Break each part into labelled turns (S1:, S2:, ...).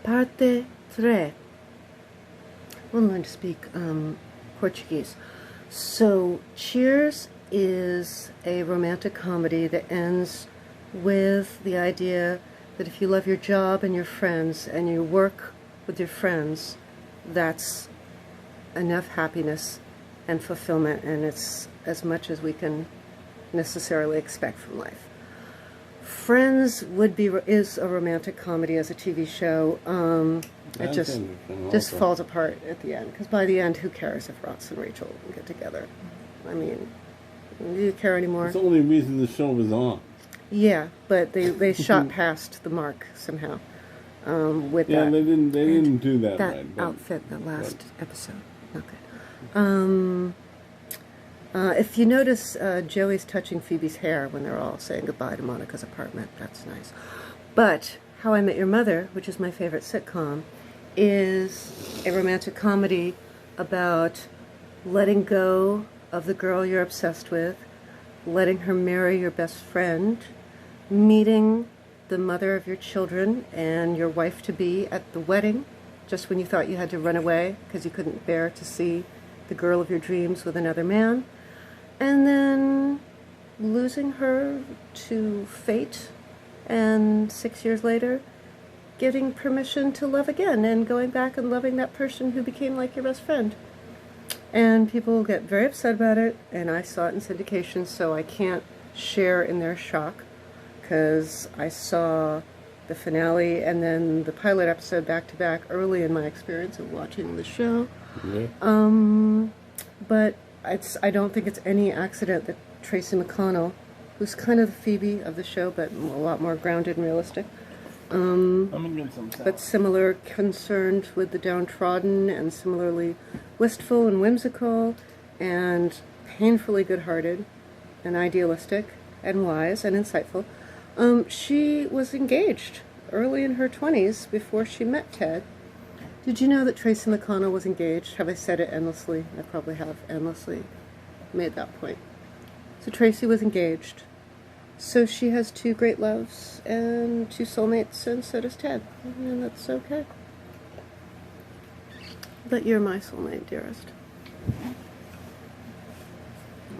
S1: Parte 3. We'll learn to speak Portuguese. So, Cheers is a romantic comedy that ends with the idea that if you love your job and your friends and you work with your friends, that's enough happiness and fulfillment, and it's as much as we can necessarily expect from life. Friends is a romantic comedy as a TV show. It just falls apart at the end, because by the end, who cares if Ross and Rachel get together? I mean, do you care anymore?
S2: It's the only reason the show was on.
S1: Yeah, but they shot past the mark somehow with that.
S2: Yeah, they didn't do that right.
S1: That outfit, the last episode. Okay. If you notice, Joey's touching Phoebe's hair when they're all saying goodbye to Monica's apartment. That's nice. But How I Met Your Mother, which is my favorite sitcom, is a romantic comedy about letting go of the girl you're obsessed with, letting her marry your best friend, meeting the mother of your children and your wife-to-be at the wedding, just when you thought you had to run away because you couldn't bear to see the girl of your dreams with another man, and then losing her to fate, and 6 years later getting permission to love again and going back and loving that person who became like your best friend. And people get very upset about it, and I saw it in syndication, so I can't share in their shock, because I saw the finale and then the pilot episode back to back early in my experience of watching the show. Yeah. But I don't think it's any accident that Tracy McConnell, who's kind of the Phoebe of the show, but a lot more grounded and realistic, but similar, concerned with the downtrodden, and similarly wistful and whimsical and painfully good-hearted and idealistic and wise and insightful. She was engaged early in her 20s before she met Ted. Did you know that Tracy McConnell was engaged? Have I said it endlessly? I probably have endlessly made that point. So Tracy was engaged. So she has two great loves and two soulmates, and so does Ted. And that's okay. But you're my soulmate, dearest.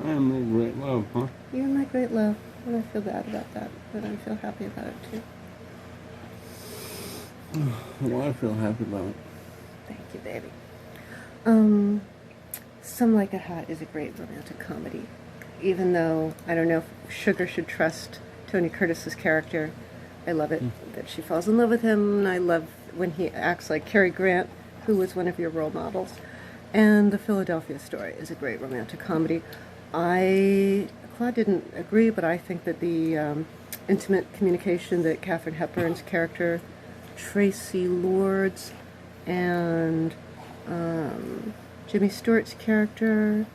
S2: I am your great love, huh?
S1: You're my great love. And I feel bad about that, but I feel happy about it too.
S2: Well, I feel happy about it.
S1: Thank you, baby. Some Like It Hot is a great romantic comedy. Even though I don't know if Sugar should trust Tony Curtis's character, I love it that she falls in love with him, and I love when he acts like Cary Grant, who was one of your role models. And The Philadelphia Story is a great romantic comedy. Claude didn't agree, but I think that the intimate communication that Katharine Hepburn's character, Tracy Lords, and Jimmy Stewart's character,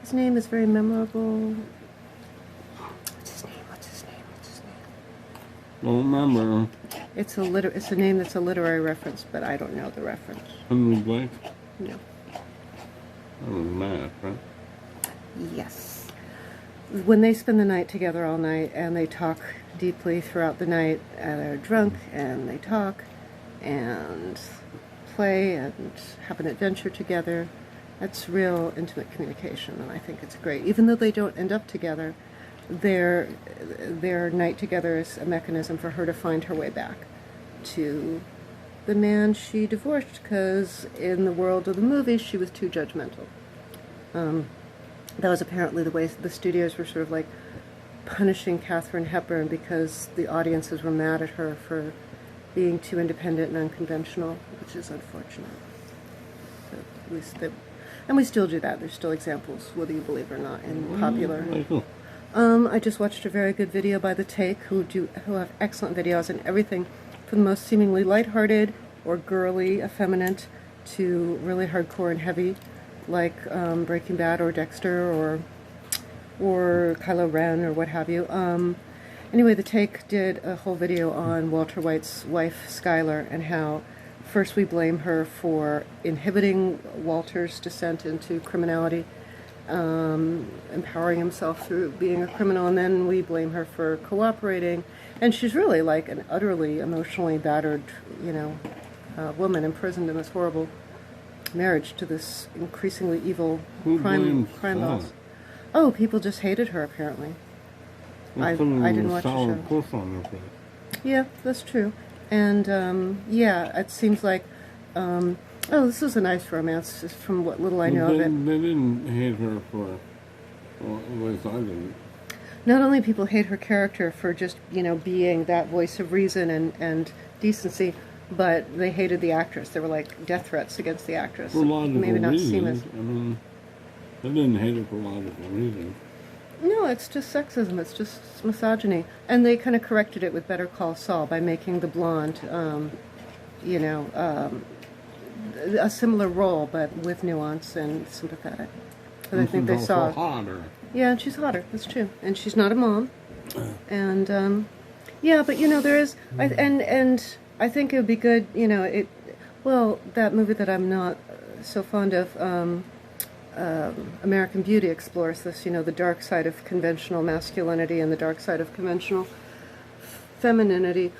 S1: his name is very memorable. What's his name?
S2: Don't remember.
S1: It's a name that's a literary reference, but I don't know the reference.
S2: Henry Blake?
S1: No.
S2: That was math, right?
S1: Yes. When they spend the night together all night, and they talk deeply throughout the night, and they're drunk, and they talk, and play, and have an adventure together, that's real intimate communication, and I think it's great. Even though they don't end up together, their night together is a mechanism for her to find her way back to the man she divorced, because in the world of the movie, she was too judgmental. That was apparently the way the studios were sort of like punishing Katharine Hepburn, because the audiences were mad at her for being too independent and unconventional, which is unfortunate. So at least and we still do that. There's still examples, whether you believe it or not, in popular. I just watched a very good video by The Take, who have excellent videos and everything from the most seemingly lighthearted or girly, effeminate, to really hardcore and heavy, like Breaking Bad or Dexter or Kylo Ren or what have you. Anyway, The Take did a whole video on Walter White's wife, Skylar, and how first we blame her for inhibiting Walter's descent into criminality, empowering himself through being a criminal, and then we blame her for cooperating. And she's really like an utterly emotionally battered, woman imprisoned in this horrible marriage to this increasingly evil
S2: Who
S1: crime
S2: blames
S1: boss.
S2: Saul?
S1: Oh, people just hated her apparently. I didn't watch the
S2: sour
S1: show.
S2: puss on her face.
S1: Yeah, that's true. And yeah, it seems like oh, this is a nice romance, just from what little I know of it.
S2: They didn't hate her for, well, at least I didn't.
S1: Not only people hate her character for just, you know, being that voice of reason and decency, but they hated the actress. There were like death threats against the actress.
S2: For logical
S1: Maybe not seem
S2: reasons.
S1: as...
S2: I mean, they didn't hate her for logical reasons.
S1: No, it's just sexism. It's just misogyny. And they kind of corrected it with Better Call Saul by making the blonde, you know, a similar role, but with nuance and sympathetic. But I think they saw...
S2: Hotter.
S1: Yeah, and she's hotter. That's true. And she's not a mom. And yeah, but you know there is, and I think it would be good. You know, well, that movie that I'm not so fond of, American Beauty, explores this. You know, the dark side of conventional masculinity and the dark side of conventional femininity,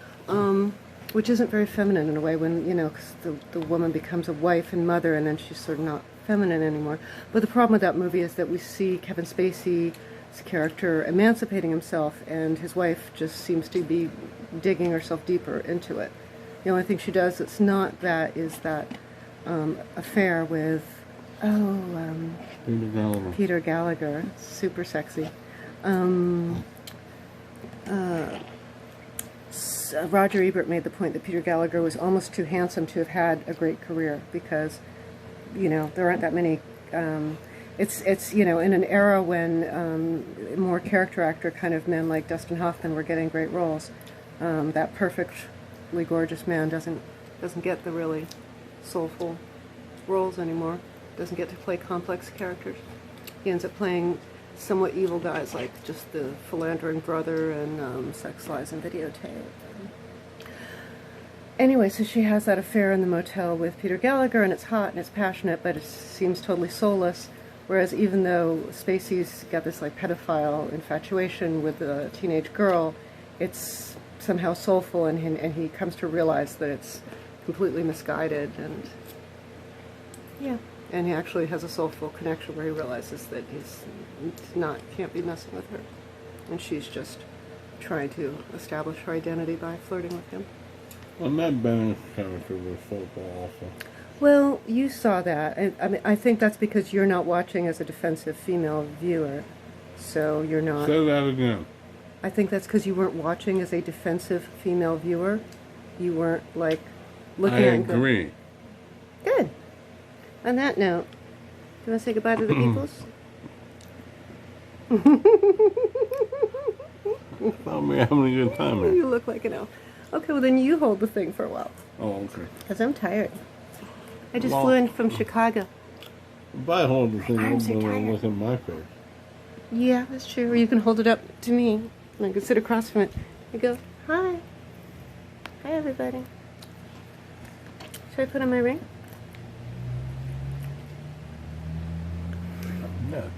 S1: which isn't very feminine in a way. When you know, because the woman becomes a wife and mother, and then she's sort of not feminine anymore. But the problem with that movie is that we see Kevin Spacey's character emancipating himself, and his wife just seems to be digging herself deeper into it. The only thing she does that's not that is that affair with Peter Gallagher, super sexy. Roger Ebert made the point that Peter Gallagher was almost too handsome to have had a great career because, you know, there aren't that many. It's you know, in an era when more character actor kind of men like Dustin Hoffman were getting great roles, that perfectly gorgeous man doesn't get the really soulful roles anymore. Doesn't get to play complex characters. He ends up playing somewhat evil guys like just the philandering brother and Sex, Lies, and Videotape. Anyway, so she has that affair in the motel with Peter Gallagher, and it's hot and it's passionate, but it seems totally soulless. Whereas even though Spacey's got this like pedophile infatuation with a teenage girl, it's somehow soulful, and he comes to realize that it's completely misguided, and yeah, and he actually has a soulful connection where he realizes that can't be messing with her, and she's just trying to establish her identity by flirting with him.
S2: Well, Matt Bennett's character was soulful also.
S1: Well, you saw that. I mean, I think that's because you're not watching as a defensive female viewer, so you're not...
S2: Say that again.
S1: I think that's because you weren't watching as a defensive female viewer. You weren't, like, looking at...
S2: I agree.
S1: Good. On that note, do you want to say goodbye to the peoples?
S2: Thought we were having a good time here.
S1: You look like an elf. Okay, well then you hold the thing for a while.
S2: Oh, okay.
S1: Because I'm tired. I just flew in from Chicago.
S2: If I hold the thing,
S1: I'm so
S2: you'll
S1: tired.
S2: look in my face.
S1: Yeah, that's true. Or you can hold it up to me, and I can sit across from it. You go, hi. Hi, everybody. Should I put on my ring?
S2: Yeah.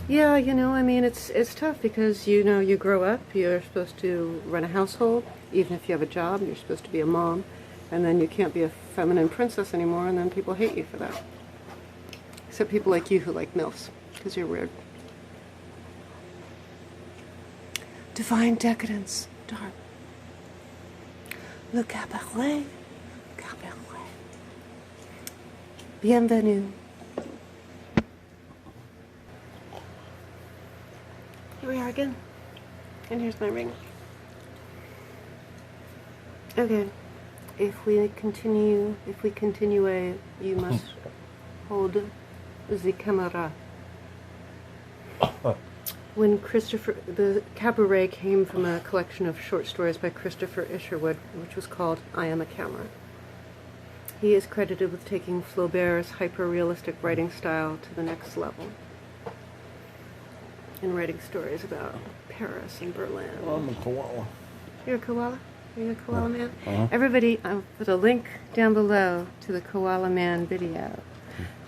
S1: Yeah, you know, I mean, it's tough because, you know, you grow up, you're supposed to run a household. Even if you have a job, you're supposed to be a mom. And then you can't be a feminine princess anymore, and then people hate you for that. Except people like you who like MILFs, because you're weird. Divine decadence, dark. Le cabaret, cabaret. Bienvenue. Here we are again. And here's my ring. Okay. If we continue, you must hold the camera. When the Cabaret came from a collection of short stories by Christopher Isherwood, which was called I Am a Camera. He is credited with taking Flaubert's hyper-realistic writing style to the next level and writing stories about Paris and Berlin.
S2: I'm a koala.
S1: You're a koala? Are you a koala man?
S2: Uh-huh.
S1: Everybody, I'll put a link down below to the Koala Man video.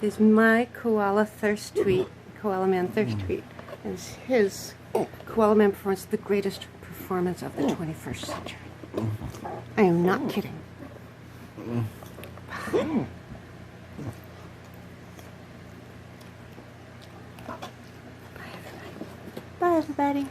S1: It's my koala thirst tweet, Koala Man thirst tweet. And it's his Koala Man performance, the greatest performance of the 21st century. I am not kidding. Bye, everybody.